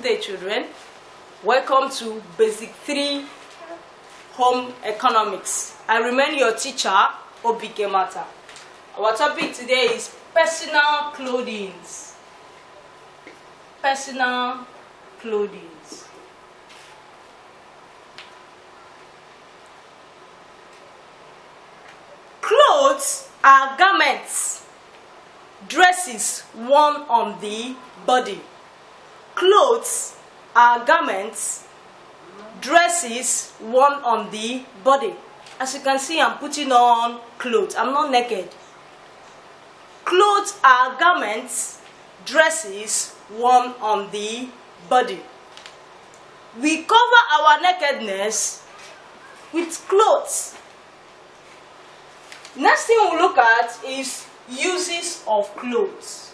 Good day, children. Welcome to Basic 3 Home Economics. I remain your teacher, Obike Mata. Our topic today is personal clothing. Personal clothing. Clothes are garments, dresses worn on the body. Clothes are garments, dresses worn on the body. As you can see, I'm putting on clothes. I'm not naked. Clothes are garments, dresses worn on the body. We cover our nakedness with clothes. Next thing we'll look at is uses of clothes.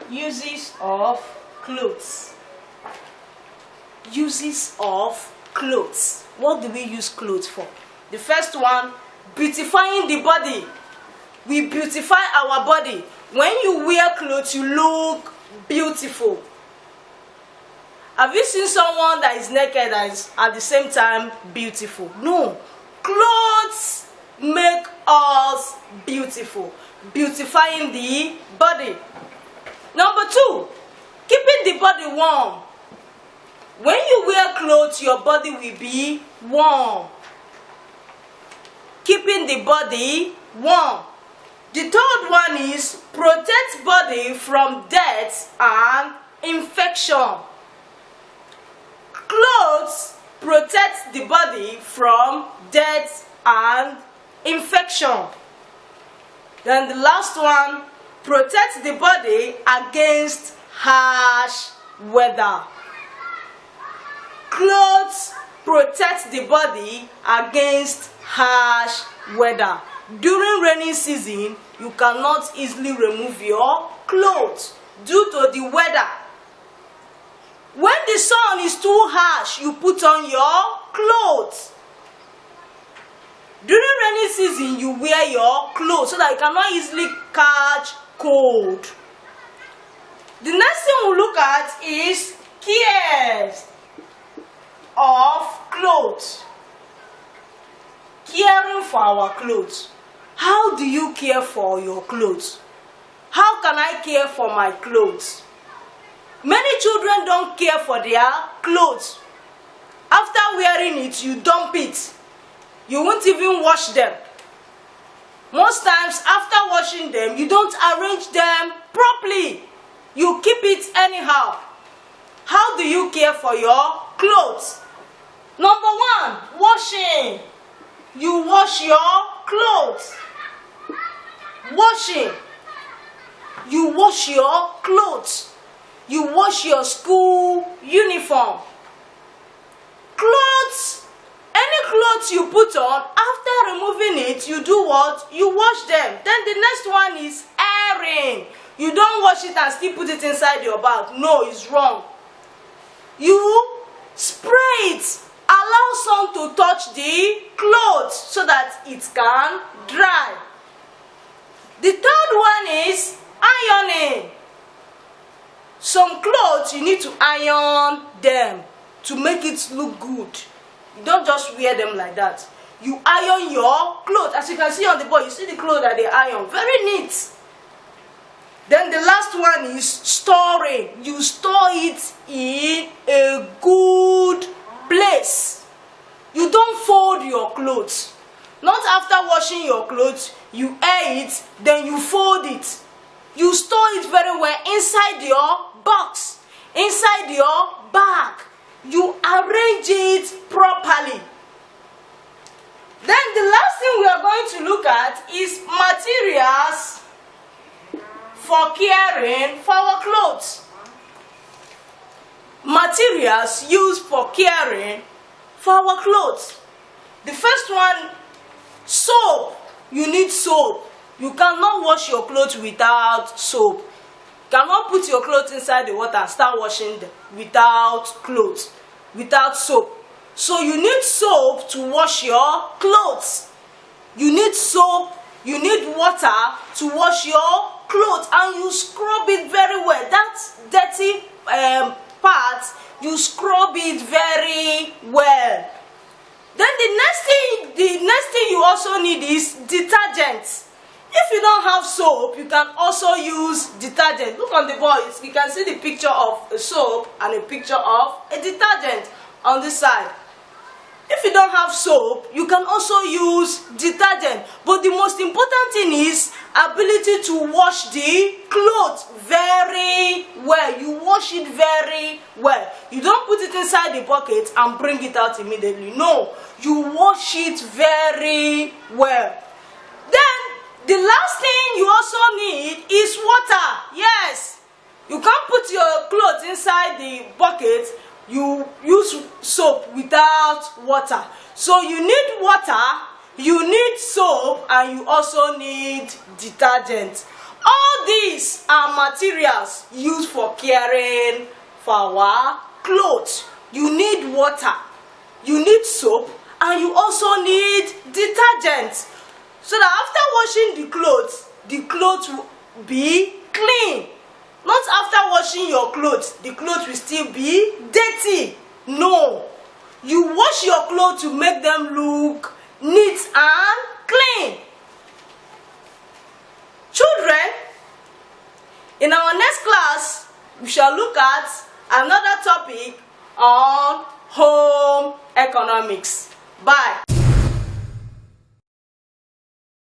Uses of clothes. Uses of clothes. What do we use clothes for? The first one, beautifying the body. We beautify our body. When you wear clothes, you look beautiful. Have you seen someone that is naked and is at the same time beautiful? No. Clothes make us beautiful. Beautifying the body. Number 2, keeping the body warm. When you wear clothes, your body will be warm. Keeping the body warm. The third one is protect body from death and infection. Clothes protect the body from death and infection. Then the last one, protect the body against harsh weather. Clothes protect the body against harsh weather. During rainy season, you cannot easily remove your clothes due to the weather. When the sun is too harsh, you put on your clothes. During rainy season, you wear your clothes so that you cannot easily catch cold. The next thing we'll look at is care of clothes. Caring for our clothes. How do you care for your clothes? How can I care for my clothes? Many children don't care for their clothes. After wearing it, you dump it. You won't even wash them. Most times, after washing them, you don't arrange them properly. You keep it anyhow. How do you care for your clothes? Number 1, washing. You wash your clothes. Washing. You wash your clothes. You wash your school uniform. Clothes. Any clothes you put on, after removing it, you do what? You wash them. Then the next one is airing. You don't wash it and still put it inside your bag. No, it's wrong. You spray it. Allow sun to touch the clothes so that it can dry. The third one is ironing. Some clothes you need to iron them to make it look good. You don't just wear them like that. You iron your clothes. As you can see on the board, you see the clothes that they iron. Very neat. Then the last one is storing. You store it in a good place. You don't fold your clothes. Not after washing your clothes, you air it, then you fold it. You store it very well inside your box, inside your bag. You arrange it properly. Then the last thing we are going to look at is materials for caring for our clothes. Materials used for caring for our clothes. The first one, soap. You need soap. You cannot wash your clothes without soap. You cannot put your clothes inside the water and start washing them without soap. So you need soap to wash your clothes. You need soap, you need water to wash your clothes, and you scrub it very well. That dirty part have soap, you can also use detergent. Look on the board, you can see the picture of a soap and a picture of a detergent on this side. If you don't have soap, you can also use detergent. But the most important thing is ability to wash the clothes very well. You wash it very well. You don't put it inside the bucket and bring it out immediately. No, you wash it very well. Then, the last thing you also need is water. Yes, you can't put your clothes inside the bucket. You use soap without water. So you need water, you need soap, and you also need detergent. All these are materials used for caring for our clothes. You need water, you need soap, and you also need detergent. So that after washing the clothes will be clean. Not after washing your clothes, the clothes will still be dirty. No. You wash your clothes to make them look neat and clean. Children, in our next class, we shall look at another topic on home economics. Bye.